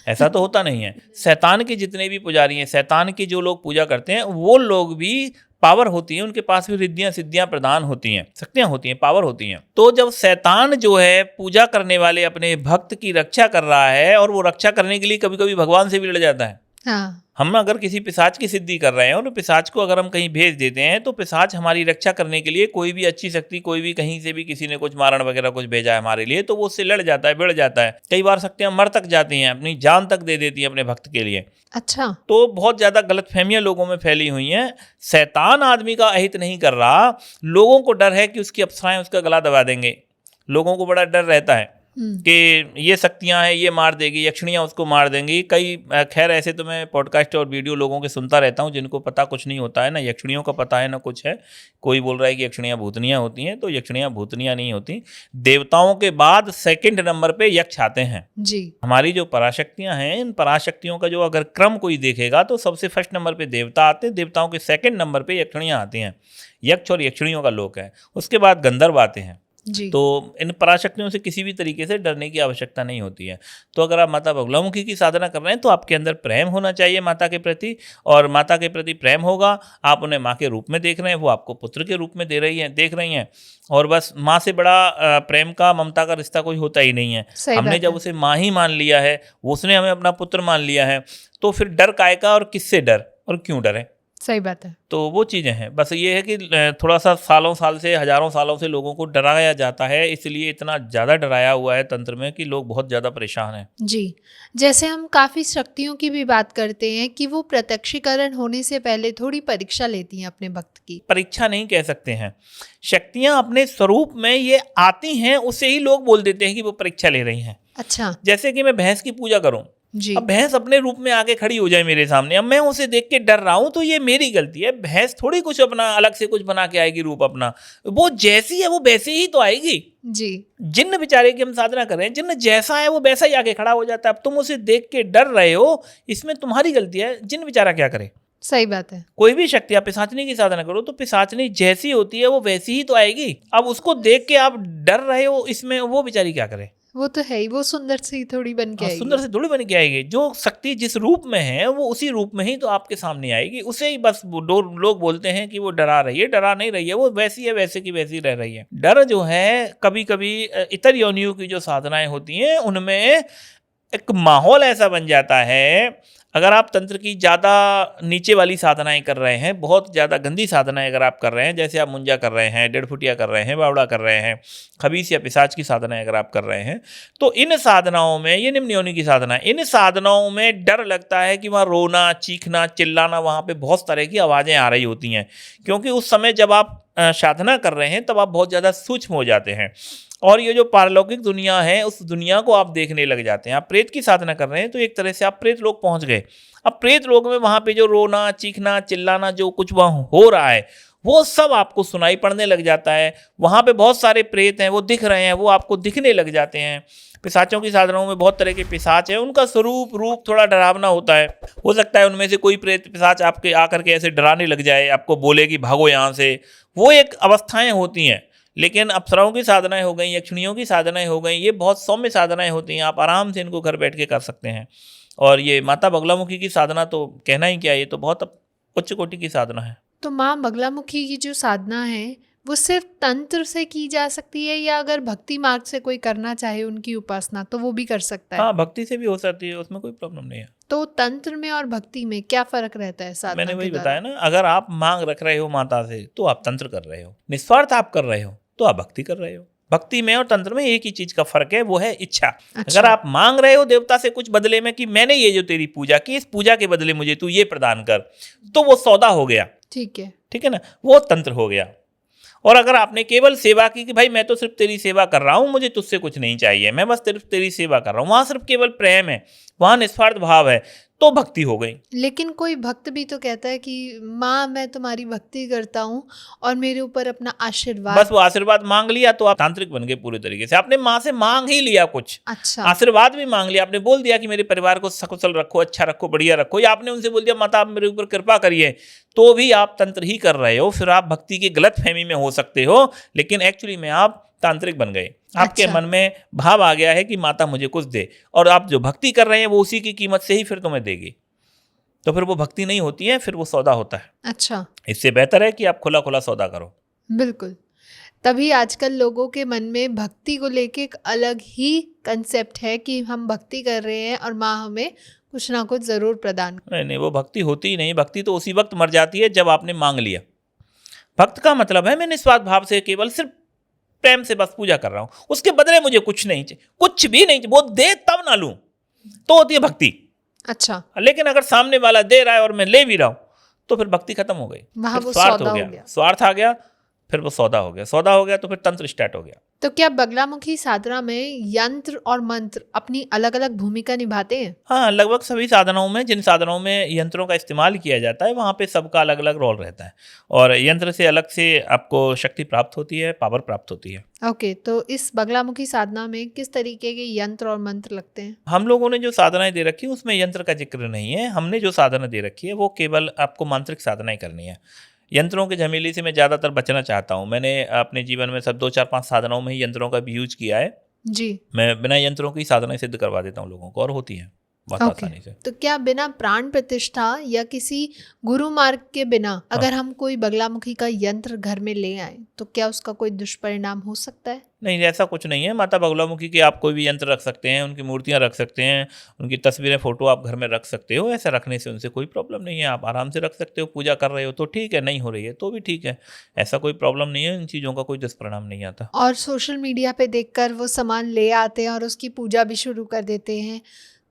ऐसा तो होता नहीं है। शैतान के जितने भी पुजारी हैं, शैतान की जो लोग पूजा करते हैं, वो लोग भी पावर होती है, उनके पास भी रिद्धियाँ सिद्धियाँ प्रदान होती हैं, शक्तियाँ होती हैं, पावर होती हैं। तो जब शैतान जो है पूजा करने वाले अपने भक्त की रक्षा कर रहा है, और वो रक्षा करने के लिए कभी कभी भगवान से भी लड़ जाता है। हाँ। हम अगर किसी पिशाच की सिद्धि कर रहे हैं और पिशाच को अगर हम कहीं भेज देते हैं, तो पिशाच हमारी रक्षा करने के लिए कोई भी अच्छी शक्ति, कोई भी कहीं से भी किसी ने कुछ मारण वगैरह कुछ भेजा है हमारे लिए, तो वो उससे लड़ जाता है, भिड़ जाता है। कई बार शक्तियाँ मर तक जाती हैं, अपनी जान तक दे देती हैं अपने भक्त के लिए। अच्छा। तो बहुत ज़्यादा गलतफहमियां लोगों में फैली हुई हैं। शैतान आदमी का अहित नहीं कर रहा, लोगों को डर है कि उसकी अप्सराएं उसका गला दबा देंगे। लोगों को बड़ा डर रहता है कि ये शक्तियां हैं, ये मार देगी, यक्षिणियाँ उसको मार देंगी। कई खैर ऐसे तो मैं पॉडकास्ट और वीडियो लोगों के सुनता रहता हूँ जिनको पता कुछ नहीं होता है, ना यक्षिणियों का पता है ना कुछ है। कोई बोल रहा है कि यक्षिणियाँ भूतनियाँ होती हैं, तो यक्षिणियाँ भूतनियाँ नहीं होती। देवताओं के बाद सेकंड नंबर पे यक्ष आते हैं। जी। हमारी जो पराशक्तियां हैं, इन पराशक्तियों का जो अगर क्रम कोई देखेगा तो सबसे फर्स्ट नंबर पे देवता आते हैं, देवताओं के सेकंड नंबर पे यक्षिणियाँ आती हैं। यक्ष और यक्षिणियों का लोक है, उसके बाद गंधर्व आते हैं। जी। तो इन पराशक्तियों से किसी भी तरीके से डरने की आवश्यकता नहीं होती है। तो अगर आप माता बगलामुखी की साधना कर रहे हैं तो आपके अंदर प्रेम होना चाहिए माता के प्रति, और माता के प्रति प्रेम होगा, आप उन्हें माँ के रूप में देख रहे हैं, वो आपको पुत्र के रूप में देख रही हैं। और बस माँ से बड़ा प्रेम का, ममता का रिश्ता कोई होता ही नहीं है। हमने जब उसे माँ ही मान लिया है, उसने हमें अपना पुत्र मान लिया है, तो फिर डर काय का, और किससे डर और क्यों डरे? सही बात है। तो वो चीज़ें हैं। बस ये है कि थोड़ा सा साल से, हजारों सालों से लोगों को डराया जाता है, इसलिए इतना ज़्यादा डराया हुआ है तंत्र में कि लोग बहुत ज़्यादा परेशान हैं। जी। जैसे हम काफ़ी शक्तियों की भी बात करते हैं कि वो प्रत्यक्षीकरण होने से पहले थोड़ी परीक्षा लेती हैं अपने भक्त की। परीक्षा नहीं कह सकते हैं, शक्तियाँ अपने स्वरूप में ये आती हैं, उससे ही लोग बोल देते हैं कि वो परीक्षा ले रही हैं। अच्छा। जैसे कि मैं भैंस की पूजा करूँ, जी। अब भैंस अपने रूप में आके खड़ी हो जाए मेरे सामने, अब मैं उसे देख के डर रहा हूं, तो ये मेरी गलती है। भैंस थोड़ी कुछ अपना अलग से कुछ बना के आएगी रूप अपना, वो जैसी है वो वैसे ही तो आएगी। जी। जिन्न बेचारे की हम साधना कर रहे हैं, जिन्न जैसा है वो वैसा ही आके खड़ा हो जाता है। अब तुम उसे देख के डर रहे हो, इसमें तुम्हारी गलती है। जिन्न बेचारा क्या करे? सही बात है। कोई भी शक्ति, आप पिशाचनी की साधना करो तो पिशाचनी जैसी होती है वो वैसी ही तो आएगी। अब उसको देख के आप डर रहे हो, इसमें वो बेचारी क्या करे? वो तो है ही, वो सुंदर सी थोड़ी बन के आएगी। सुंदर से थोड़ी बन के आएगी। जो शक्ति जिस रूप में है वो उसी रूप में ही तो आपके सामने आएगी। उसे ही बस लोग बोलते हैं कि वो डरा रही है, डरा नहीं रही है, वो वैसी है, वैसे की वैसी रह रही है। डर जो है, कभी कभी इतर योनियों की जो साधनाएं होती हैं उनमें एक माहौल ऐसा बन जाता है, अगर आप तंत्र की ज़्यादा नीचे वाली साधनाएं कर रहे हैं, बहुत ज़्यादा गंदी साधनाएं अगर आप कर रहे हैं, जैसे आप मुंजा कर रहे हैं, 1.5 फुटिया कर रहे हैं, बावड़ा कर रहे हैं, खबीस या पिशाच की साधनाएं अगर आप कर रहे हैं, तो इन साधनाओं में, ये निम्न योनि की साधना है, इन साधनाओं में डर लगता है कि वहाँ रोना, चीखना, चिल्लाना, वहाँ पे बहुत तरह की आवाज़ें आ रही होती हैं, क्योंकि उस समय जब आप साधना कर रहे हैं तब आप बहुत ज़्यादा सूक्ष्म हो जाते हैं और ये जो पारलौकिक दुनिया है उस दुनिया को आप देखने लग जाते हैं। आप प्रेत की साधना कर रहे हैं तो एक तरह से आप प्रेत लोक पहुंच गए। अब प्रेत लोक में वहाँ पे जो रोना, चीखना, चिल्लाना, जो कुछ वहाँ हो रहा है वो सब आपको सुनाई पड़ने लग जाता है। वहाँ पे बहुत सारे प्रेत हैं, वो दिख रहे हैं, वो आपको दिखने लग जाते हैं। पिशाचों की साधनाओं में बहुत तरह के पिशाच हैं, उनका स्वरूप रूप थोड़ा डरावना होता है। हो सकता है उनमें से कोई प्रेत पिशाच आपके आकर के ऐसे डराने लग जाए, आपको बोले कि भागो यहाँ से, वो एक अवस्थाएं होती हैं। लेकिन अप्सराओं की साधनाएं हो गई, यक्षिणियों की साधनाएं हो गई, ये बहुत सौम्य साधनाएं होती हैं, आप आराम से इनको घर बैठ के कर सकते हैं। और ये माता बगलामुखी की साधना तो कहना ही क्या, ये तो बहुत उच्च कोटि की साधना है। तो माँ बगलामुखी की जो साधना है वो सिर्फ तंत्र से की जा सकती है या अगर भक्ति मार्ग से कोई करना चाहे उनकी उपासना तो वो भी कर सकता है? हाँ, भक्ति से भी हो सकती है, उसमें कोई प्रॉब्लम नहीं है। तो तंत्र में और भक्ति में क्या फर्क रहता है साधना मैंने वही के द्वारा? बताया ना, अगर आप मांग रख रहे हो माता से तो आप तंत्र कर रहे हो, निस्वार्थ आप कर रहे हो तो आप भक्ति कर रहे हो। भक्ति में और तंत्र में एक ही चीज का फर्क है, वो है इच्छा। अच्छा। अगर आप मांग रहे हो देवता से कुछ बदले में कि मैंने ये जो तेरी पूजा की, इस पूजा के बदले मुझे तू ये प्रदान कर, तो वो सौदा हो गया। ठीक है, ठीक है ना, वो तंत्र हो गया। और अगर आपने केवल सेवा की कि भाई मैं तो सिर्फ तेरी सेवा कर रहा हूं, मुझे तुझसे कुछ नहीं चाहिए, मैं बस सिर्फ तेरी सेवा कर रहा हूं, वहां सिर्फ केवल प्रेम है, वहां निस्वार्थ भाव है, तो भक्ति हो गई। लेकिन कोई भक्त भी तो कहता है कि माँ मैं तुम्हारी भक्ति करता हूँ और मेरे ऊपर अपना आशीर्वाद। बस वो आशीर्वाद मांग लिया तो आप तांत्रिक बन गए पूरे तरीके से। आपने माँ से मांग ही लिया कुछ, अच्छा, आशीर्वाद भी मांग लिया। आपने बोल दिया कि मेरे परिवार को सकुशल रखो, अच्छा रखो, बढ़िया रखो, या आपने उनसे बोल दिया माता आप मेरे ऊपर कृपा करिए, तो भी आप तंत्र ही कर रहे हो। फिर आप भक्ति की गलत फहमी में हो सकते हो, लेकिन एक्चुअली में आप तांत्रिक बन गए। आपके अच्छा। मन में भाव आ गया है कि माता मुझे कुछ दे, और आप जो भक्ति कर रहे हैं वो उसी की कीमत से ही फिर तुम्हें देगी, तो फिर वो भक्ति नहीं होती है, फिर वो सौदा होता है। अच्छा, इससे बेहतर है कि आप खुला खुला सौदा करो। बिल्कुल। तभी आजकल लोगों के मन में भक्ति को लेके एक अलग ही कंसेप्ट है कि हम भक्ति कर रहे हैं और माँ हमें कुछ ना कुछ ज़रूर प्रदान। नहीं, वो भक्ति होती ही नहीं। भक्ति तो उसी वक्त मर जाती है जब आपने मांग लिया। भक्त का मतलब है मैं निस्वार्थ भाव से केवल सिर्फ प्रेम से बस पूजा कर रहा हूँ, उसके बदले मुझे कुछ नहीं चाहिए, कुछ भी नहीं चाहिए, वो दे तब ना लूँ, तो होती है भक्ति। अच्छा, लेकिन अगर सामने वाला दे रहा है और मैं ले भी रहा हूँ तो फिर भक्ति खत्म हो गई, वहाँ फिर वो स्वार्थ सौदा हो हो गया, गया। स्वार्थ आ गया, फिर वो सौदा हो गया। सौदा हो गया तो फिर तंत्र स्टार्ट हो गया। तो क्या बगलामुखी साधना में यंत्र और मंत्र अपनी अलग अलग भूमिका निभाते हैं? हाँ, लगभग सभी साधनाओं में, जिन साधनाओं में यंत्रों का इस्तेमाल किया जाता है वहाँ पे सबका अलग अलग रोल रहता है, और यंत्र से अलग से आपको शक्ति प्राप्त होती है, पावर प्राप्त होती है। ओके, तो इस बगलामुखी साधना में किस तरीके के यंत्र और मंत्र लगते हैं? हम लोगों ने जो साधनाएं दे रखी है उसमें यंत्र का जिक्र नहीं है। हमने जो साधना दे रखी है वो केवल आपको मांत्रिक साधनाएं करनी है। यंत्रों के झमेले से मैं ज़्यादातर बचना चाहता हूँ। मैंने अपने जीवन में सब 2-4-5 साधनाओं में ही यंत्रों का भी यूज किया है। जी, मैं बिना यंत्रों की साधनाएं सिद्ध करवा देता हूँ लोगों को, और होती हैं बहुत आसानी से। तो क्या बिना प्राण प्रतिष्ठा या किसी गुरु मार्ग के बिना अगर हम कोई बगलामुखी का यंत्र घर में ले आए तो क्या उसका कोई दुष्परिणाम हो सकता है? नहीं, ऐसा कुछ नहीं है। माता बगलामुखी के आप कोई भी यंत्र रख सकते हैं, उनकी मूर्तियां रख सकते हैं, उनकी तस्वीरें, फोटो आप घर में रख सकते हो। ऐसा रखने से उनसे कोई प्रॉब्लम नहीं है, आप आराम से रख सकते हो। पूजा कर रहे हो तो ठीक है, नहीं हो रही है तो भी ठीक है, ऐसा कोई प्रॉब्लम नहीं है। इन चीज़ों का कोई दुष्परिणाम नहीं आता। और सोशल मीडिया पे देखकर वो सामान ले आते हैं और उसकी पूजा भी शुरू कर देते हैं,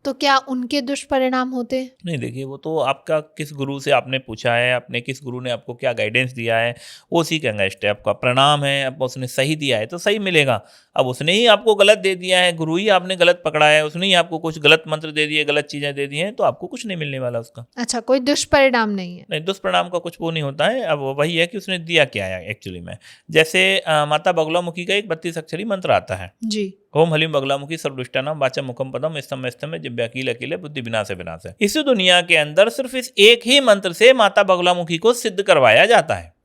तो क्या उनके दुष्परिणाम होते हैं? नहीं, देखिए वो तो आपका किस गुरु से आपने पूछा है, आपने किस गुरु ने आपको क्या गाइडेंस दिया है, वो उसी का अंगेस्ट है। आपका प्रणाम है, अब उसने सही दिया है तो सही मिलेगा। अब उसने ही आपको गलत दे दिया है, गुरु ही आपने गलत पकड़ा है, उसने ही आपको कुछ गलत मंत्र दे दिए, गलत चीज़ें दे दी हैं, तो आपको कुछ नहीं मिलने वाला उसका। अच्छा, कोई दुष्परिणाम नहीं है? नहीं, दुष्परिणाम का कुछ वो नहीं होता है। अब वही है कि उसने दिया क्या है एक्चुअली में। जैसे माता बगलामुखी का एक 32 अक्षरी मंत्र आता है, जी, ओम हलीम बगलामुखी सर्वदुष्टानां वाचा मुखम पदम स्तम स्तम जिह्वाकील अकील बुद्धि विनाश विनाश। इस दुनिया के अंदर सिर्फ इस एक ही मंत्र से माता बगलामुखी को सिद्ध करवाया जाता है।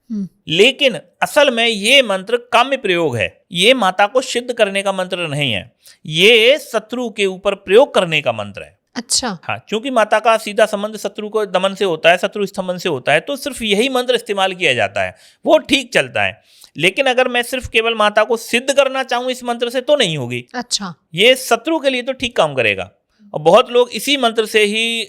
लेकिन असल में ये मंत्र काम्य प्रयोग है, ये माता को सिद्ध करने का मंत्र नहीं है, ये शत्रु के ऊपर प्रयोग करने का मंत्र है। अच्छा, हाँ, क्योंकि माता का सीधा संबंध शत्रु को दमन से होता है, शत्रु स्तंभन से होता है, तो सिर्फ यही मंत्र इस्तेमाल किया जाता है, वो ठीक चलता है। लेकिन अगर मैं सिर्फ केवल माता को सिद्ध करना चाहूं इस मंत्र से तो नहीं होगी। अच्छा, ये शत्रु के लिए तो ठीक काम करेगा, और बहुत लोग इसी मंत्र से ही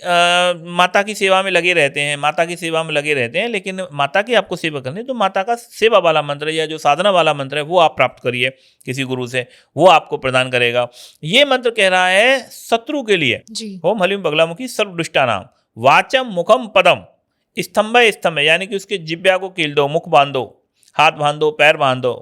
माता की सेवा में लगे रहते हैं, माता की सेवा में लगे रहते हैं। लेकिन माता की आपको सेवा करनी है तो माता का सेवा वाला मंत्र या जो साधना वाला मंत्र है वो आप प्राप्त करिए किसी गुरु से, वो आपको प्रदान करेगा। ये मंत्र कह रहा है शत्रु के लिए, ओम हलीम बगलामुखी सर्वदुष्टानाम वाचम मुखम पदम स्तंभ स्तंभ, यानी कि उसके जिब्या को कील दो, मुख बांध दो, हाथ बांध दो, पैर बांध दो।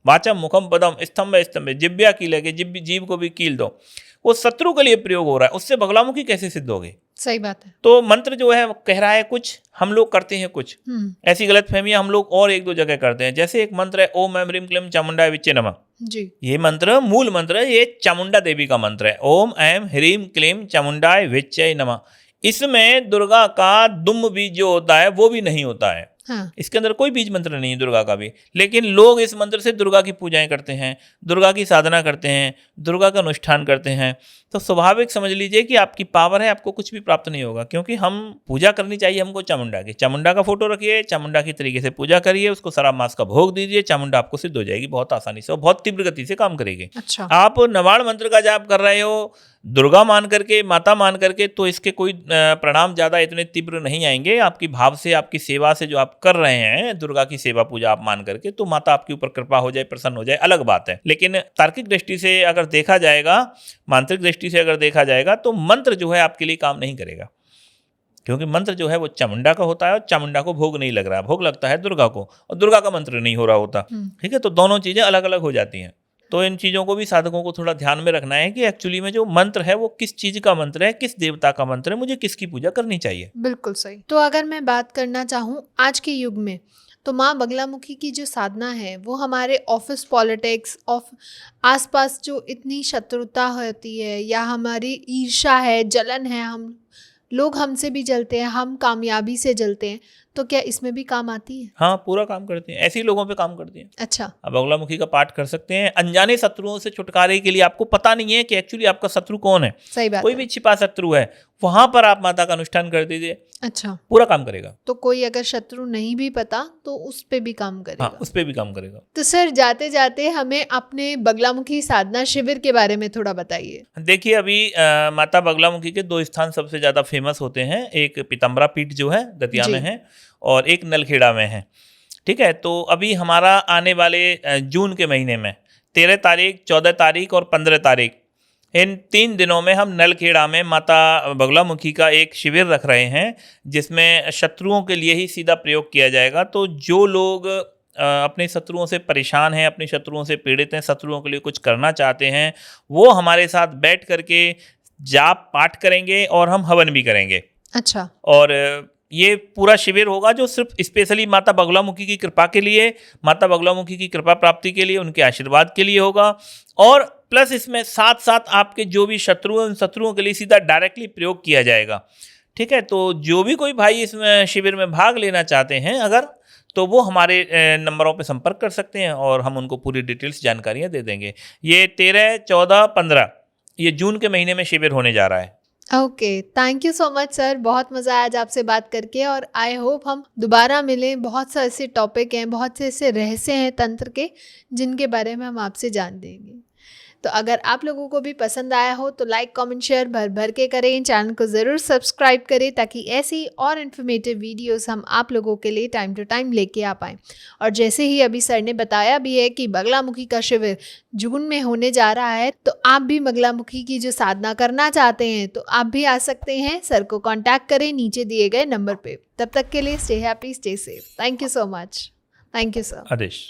वाचम मुखम पदम स्तंभ स्तंभ, जिब्या कील है, जीभ को भी कील दो। वो शत्रु के लिए प्रयोग हो रहा है, उससे बगलामुखी कैसे सिद्ध होगी? सही बात है। तो मंत्र जो है कह रहा है कुछ, हम लोग करते हैं कुछ। ऐसी गलतफहमियां हम लोग और एक दो जगह करते हैं। जैसे एक मंत्र है ओम ऐम ह्रीम क्लीम चामुंडा विच्चे नमः जी, ये मंत्र मूल मंत्र है, ये चामुंडा देवी का मंत्र है। ओम ऐम ह्रीम क्लीम चामुंडाय विच्चे नमः। इसमें दुर्गा का दुम बीज जो होता है वो भी नहीं होता है। हाँ। इसके अंदर कोई बीज मंत्र नहीं है दुर्गा का भी, लेकिन लोग इस मंत्र से दुर्गा की पूजाएं करते हैं, दुर्गा की साधना करते हैं, दुर्गा का अनुष्ठान करते हैं। तो स्वाभाविक समझ लीजिए कि आपकी पावर है, आपको कुछ भी प्राप्त नहीं होगा, क्योंकि हम पूजा करनी चाहिए हमको चामुंडा की। चामुंडा का फोटो रखिए, चामुंडा की तरीके से पूजा करिए, उसको शराब मांस का भोग दीजिए, चामुंडा आपको सिद्ध हो जाएगी बहुत आसानी से और बहुत तीव्र गति से काम करेगी। अच्छा। आप नवाड़ मंत्र का जाप कर रहे हो दुर्गा मान करके, माता मान करके, तो इसके कोई परिणाम ज़्यादा इतने तीव्र नहीं आएंगे। आपकी भाव से, आपकी सेवा से जो आप कर रहे हैं दुर्गा की सेवा पूजा आप मान करके, तो माता आपके ऊपर कृपा हो जाए, प्रसन्न हो जाए, अलग बात है। लेकिन तार्किक दृष्टि से अगर देखा जाएगा, मांत्रिक दृष्टि से अगर देखा जाएगा, तो मंत्र जो है आपके लिए काम नहीं करेगा, क्योंकि मंत्र जो है वो चामुंडा का होता है और चामुंडा को भोग नहीं लग रहा है, भोग लगता है दुर्गा को, और दुर्गा का मंत्र नहीं हो रहा होता। ठीक है, तो दोनों चीज़ें अलग अलग हो जाती हैं। तो इन चीज़ों को भी साधकों को थोड़ा ध्यान में रखना है कि एक्चुअली में जो मंत्र है वो किस चीज़ का मंत्र है, किस देवता का मंत्र है, मुझे किसकी पूजा करनी चाहिए। बिल्कुल सही। तो अगर मैं बात करना चाहूँ आज के युग में, तो माँ बगलामुखी की जो साधना है वो हमारे ऑफिस पॉलिटिक्स आसपास जो इतनी शत्रुता होती है या हमारी ईर्ष्या है, जलन है, हम लोग हमसे भी जलते हैं, हम कामयाबी से जलते हैं, तो क्या इसमें भी काम आती है? हाँ, पूरा काम करती हैं, ऐसे ही लोगों पे काम करती हैं। अच्छा। आप बगलामुखी का पाठ कर सकते हैं अनजाने शत्रुओं से छुटकारे के लिए। आपको पता नहीं है कि एक्चुअली आपका शत्रु कौन है, सही बात कोई है। भी छिपा शत्रु है, वहां पर आप माता का अनुष्ठान कर दीजिए, अच्छा, पूरा काम करेगा। तो कोई अगर शत्रु नहीं भी पता तो उस पे भी काम करेगा। हाँ, उस पे भी काम करेगा। तो सर जाते जाते हमें अपने बगलामुखी साधना शिविर के बारे में थोड़ा बताइए। देखिए, अभी माता बगलामुखी के 2 स्थान सबसे ज़्यादा फेमस होते हैं। एक पीतम्बरा पीठ जो है दतिया में है, और एक नलखेड़ा में है। ठीक है, तो अभी हमारा आने वाले जून के महीने में 13 तारीख, 14 तारीख और 15 तारीख, इन 3 दिनों में हम नलखेड़ा में माता बगलामुखी का एक शिविर रख रहे हैं, जिसमें शत्रुओं के लिए ही सीधा प्रयोग किया जाएगा। तो जो लोग अपने शत्रुओं से परेशान हैं, अपने शत्रुओं से पीड़ित हैं, शत्रुओं के लिए कुछ करना चाहते हैं, वो हमारे साथ बैठ करके जाप पाठ करेंगे और हम हवन भी करेंगे। अच्छा। और ये पूरा शिविर होगा जो सिर्फ स्पेशली माता बगलामुखी की कृपा के लिए, माता बगलामुखी की कृपा प्राप्ति के लिए, उनके आशीर्वाद के लिए होगा। और प्लस इसमें साथ साथ आपके जो भी शत्रु हैं, उन शत्रुओं के लिए सीधा डायरेक्टली प्रयोग किया जाएगा। ठीक है, तो जो भी कोई भाई इसमें शिविर में भाग लेना चाहते हैं अगर, तो वो हमारे नंबरों पे संपर्क कर सकते हैं और हम उनको पूरी डिटेल्स जानकारियाँ दे देंगे। ये 13, 14, 15 ये जून के महीने में शिविर होने जा रहा है। Okay, thank you so much sir, बहुत मज़ा आया आज आपसे बात करके, और आई होप हम दोबारा मिलें। बहुत से ऐसे टॉपिक हैं, बहुत से ऐसे रहस्य हैं तंत्र के, जिनके बारे में हम आपसे जान देंगे। तो अगर आप लोगों को भी पसंद आया हो तो लाइक, कमेंट, शेयर भर भर के करें। चैनल को ज़रूर सब्सक्राइब करें ताकि ऐसी और इन्फॉर्मेटिव वीडियोस हम आप लोगों के लिए टाइम टू टाइम लेके आ पाएँ। और जैसे ही अभी सर ने बताया भी है कि बगलामुखी का शिविर जून में होने जा रहा है, तो आप भी बगलामुखी की जो साधना करना चाहते हैं तो आप भी आ सकते हैं। सर को कॉन्टैक्ट करें नीचे दिए गए नंबर पर। तब तक के लिए stay happy, stay safe. Thank you so much. Thank you sir. Adesh.